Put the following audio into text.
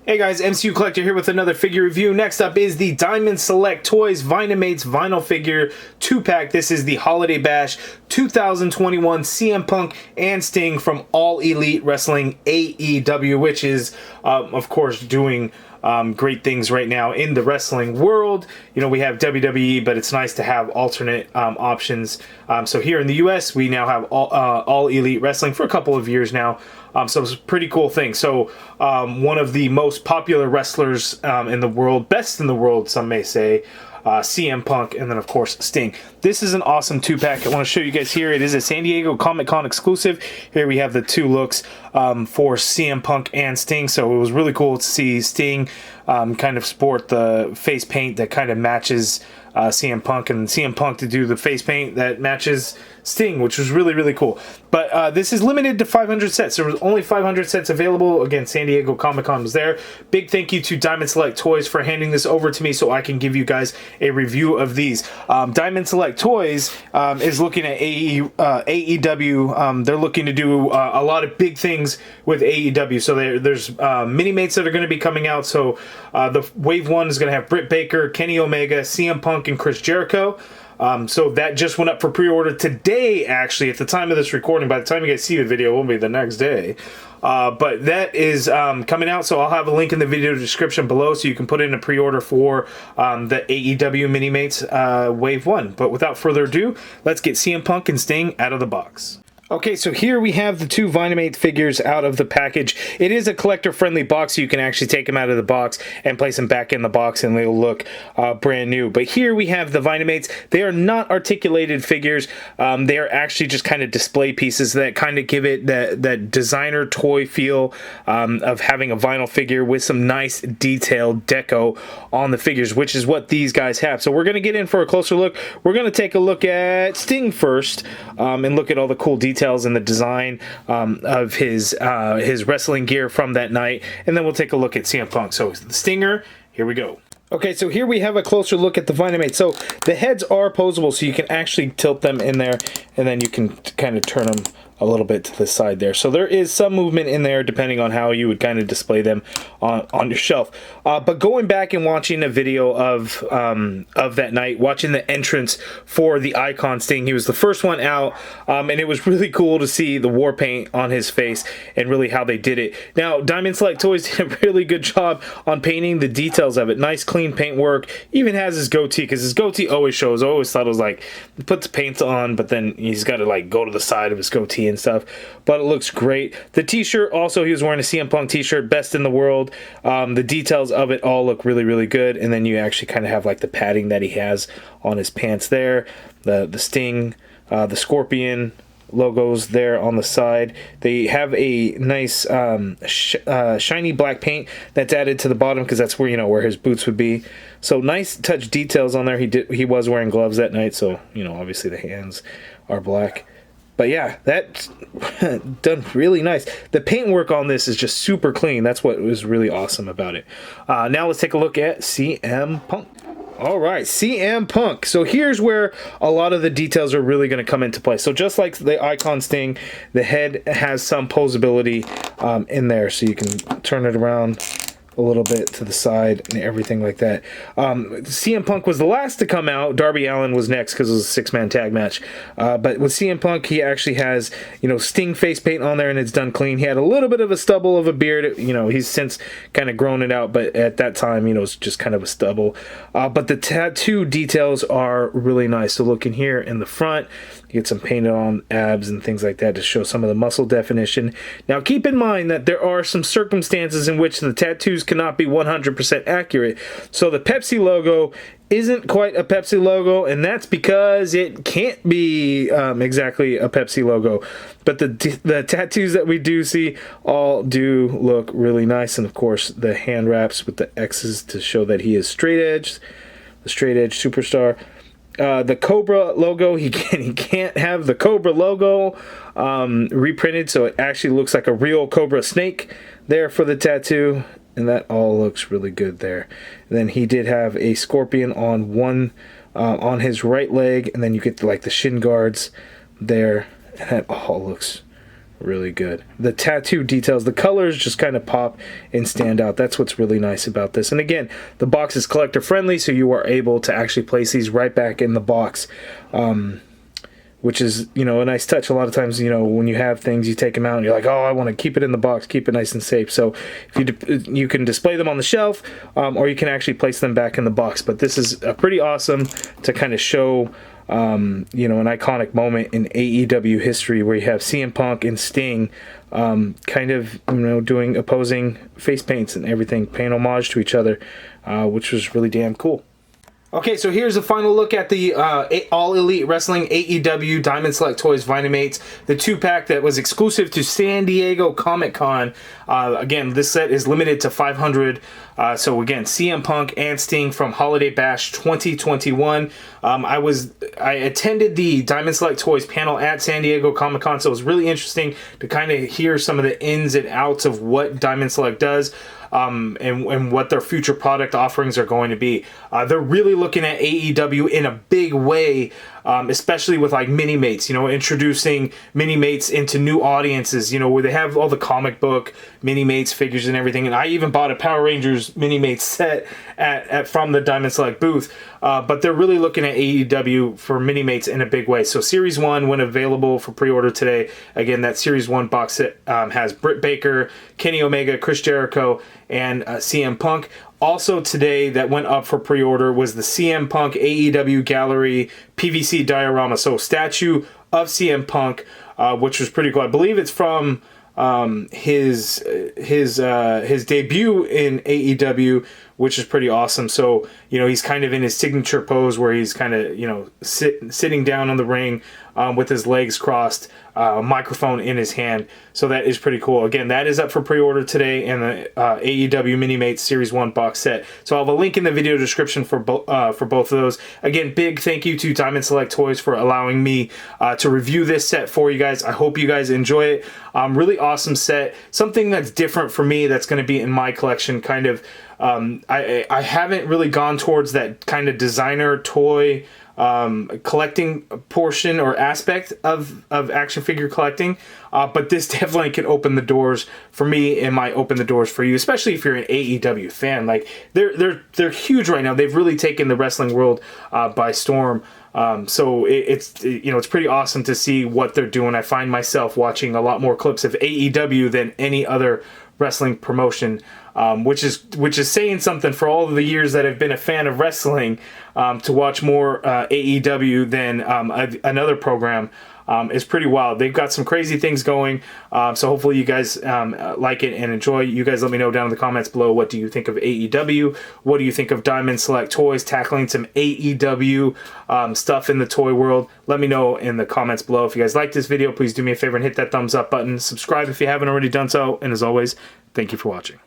Hey guys, MCU Collector here with another figure review. Next up is the Diamond Select Toys Vinimates Vinyl Figure 2-pack. This is the Holiday Bash 2021 CM Punk and Sting from All Elite Wrestling AEW, which is, of course, doing great things right now in the wrestling world. You know, we have WWE, but it's nice to have alternate options. So here in the US, we now have All Elite Wrestling for a couple of years now. So it's a pretty cool thing. So one of the most popular wrestlers in the world, best in the world, some may say, CM Punk, and then of course Sting. This is an awesome 2-pack. I want to show you guys here. It is a San Diego Comic-Con exclusive. Here we have the two looks for CM Punk and Sting. So it was really cool to see Sting kind of sport the face paint that kind of matches CM Punk, and CM Punk to do the face paint that matches Sting, which was really, really cool. But this is limited to 500 sets. There was only 500 sets available. Again, San Diego Comic-Con was there. Big thank you to Diamond Select Toys for handing this over to me so I can give you guys a review of these. Diamond Select Toys is looking at AEW. They're looking to do a lot of big things with AEW. So there's Mini-Mates that are going to be coming out. So the Wave 1 is going to have Britt Baker, Kenny Omega, CM Punk, and Chris Jericho. So that just went up for pre-order today, actually, at the time of this recording. By the time you guys see the video, it will be the next day. But that is coming out, so I'll have a link in the video description below so you can put in a pre-order for the AEW Mini-Mates Wave 1. But without further ado, let's get CM Punk and Sting out of the box. Okay, so here we have the two Vinimate figures out of the package. It is a collector-friendly box, so you can actually take them out of the box and place them back in the box, and they'll look brand new. But here we have the Vinimates. They are not articulated figures. They are actually just kind of display pieces that kind of give it that designer toy feel of having a vinyl figure with some nice detailed deco on the figures, which is what these guys have. So we're going to get in for a closer look. We're going to take a look at Sting first and look at all the cool details and the design of his wrestling gear from that night, and then we'll take a look at CM Punk. So the Stinger, here we go. Okay, so here we have a closer look at the Vinimate. So the heads are posable, so you can actually tilt them in there, and then you can kind of turn them a little bit to the side there. So there is some movement in there depending on how you would kind of display them on your shelf. But going back and watching a video of that night, watching the entrance for the Icon Sting, he was the first one out, and it was really cool to see the war paint on his face and really how they did it. Now, Diamond Select Toys did a really good job on painting the details of it. Nice clean paint work. Even has his goatee, because his goatee always shows. I always thought it was like, he puts paint on, but then he's got to like go to the side of his goatee and stuff, but it looks great. The t-shirt also, he was wearing a CM Punk t-shirt, best in the world. The details of it all look really, really good, and then you actually kind of have like the padding that he has on his pants there, the Sting, the Scorpion logos there on the side. They have a nice shiny black paint that's added to the bottom, because that's where, you know, where his boots would be. So nice touch details on there. He was wearing gloves that night, so, you know, obviously the hands are black. But yeah, that's done really nice. The paintwork on this is just super clean. That's what was really awesome about it. Now let's take a look at CM Punk. All right, CM Punk. So here's where a lot of the details are really going to come into play. So just like the Icon Sting, the head has some posability in there. So you can turn it around a little bit to the side and everything like that. CM Punk was the last to come out. Darby Allin was next because it was a 6-man tag match. But with CM Punk, he actually has, you know, Sting face paint on there, and it's done clean. He had a little bit of a stubble of a beard. You know, he's since kind of grown it out, but at that time, you know, it's just kind of a stubble. But the tattoo details are really nice. So looking here in the front, you get some painted on abs and things like that to show some of the muscle definition. Now keep in mind that there are some circumstances in which the tattoos cannot be 100% accurate. So the Pepsi logo isn't quite a Pepsi logo, and that's because it can't be exactly a Pepsi logo. But the tattoos that we do see all do look really nice, and of course the hand wraps with the X's to show that he is straight edge, the straight edge superstar. The Cobra logo, he can't have the Cobra logo reprinted, so it actually looks like a real Cobra snake there for the tattoo, and that all looks really good there. And then he did have a Scorpion on one on his right leg, and then you get like the shin guards there, and that all looks Really good. The tattoo details, the colors just kind of pop and stand out. That's what's really nice about this. And again, the box is collector friendly, so you are able to actually place these right back in the box, which is, you know, a nice touch. A lot of times, you know, when you have things, you take them out and you're like, oh, I want to keep it in the box, keep it nice and safe. So if you can display them on the shelf, or you can actually place them back in the box. But this is pretty awesome to kind of show, you know, an iconic moment in AEW history where you have CM Punk and Sting kind of, you know, doing opposing face paints and everything, paying homage to each other, which was really damn cool. Okay, so here's a final look at the All Elite Wrestling AEW Diamond Select Toys Vinimates, the 2-pack that was exclusive to San Diego Comic-Con. Again, this set is limited to 500. So again, CM Punk and Sting from Holiday Bash 2021. I attended the Diamond Select Toys panel at San Diego Comic-Con, so it was really interesting to kind of hear some of the ins and outs of what Diamond Select does. And what their future product offerings are going to be. They're really looking at AEW in a big way, especially with like Minimates, you know, introducing Minimates into new audiences, you know, where they have all the comic book Minimates figures and everything. And I even bought a Power Rangers Minimates set from the Diamond Select booth. But they're really looking at AEW for Minimates in a big way. So Series 1 went available for pre-order today. Again, that Series 1 box set has Britt Baker, Kenny Omega, Chris Jericho, and CM Punk. Also today that went up for pre-order was the CM Punk AEW Gallery PVC diorama. So statue of CM Punk, which was pretty cool. I believe it's from his debut in AEW, which is pretty awesome. So, you know, he's kind of in his signature pose where he's kind of, you know, sitting down on the ring with his legs crossed, microphone in his hand. So that is pretty cool. Again, that is up for pre-order today, and the AEW Minimates Series 1 box set. So I'll have a link in the video description for both of those. Again, big thank you to Diamond Select Toys for allowing me to review this set for you guys. I hope you guys enjoy it. Really awesome set. Something that's different for me that's going to be in my collection, kind of. I haven't really gone towards that kind of designer toy collecting portion or aspect of action figure collecting, but this definitely can open the doors for me and might open the doors for you, especially if you're an AEW fan. Like they're huge right now. They've really taken the wrestling world by storm. So it's you know, it's pretty awesome to see what they're doing. I find myself watching a lot more clips of AEW than any other wrestling promotion, which is saying something for all of the years that I've been a fan of wrestling. To watch more AEW than another program is pretty wild. They've got some crazy things going, so hopefully you guys like it and enjoy. You guys let me know down in the comments below, what do you think of AEW? What do you think of Diamond Select Toys tackling some AEW stuff in the toy world? Let me know in the comments below. If you guys like this video, please do me a favor and hit that thumbs up button. Subscribe if you haven't already done so, and as always, thank you for watching.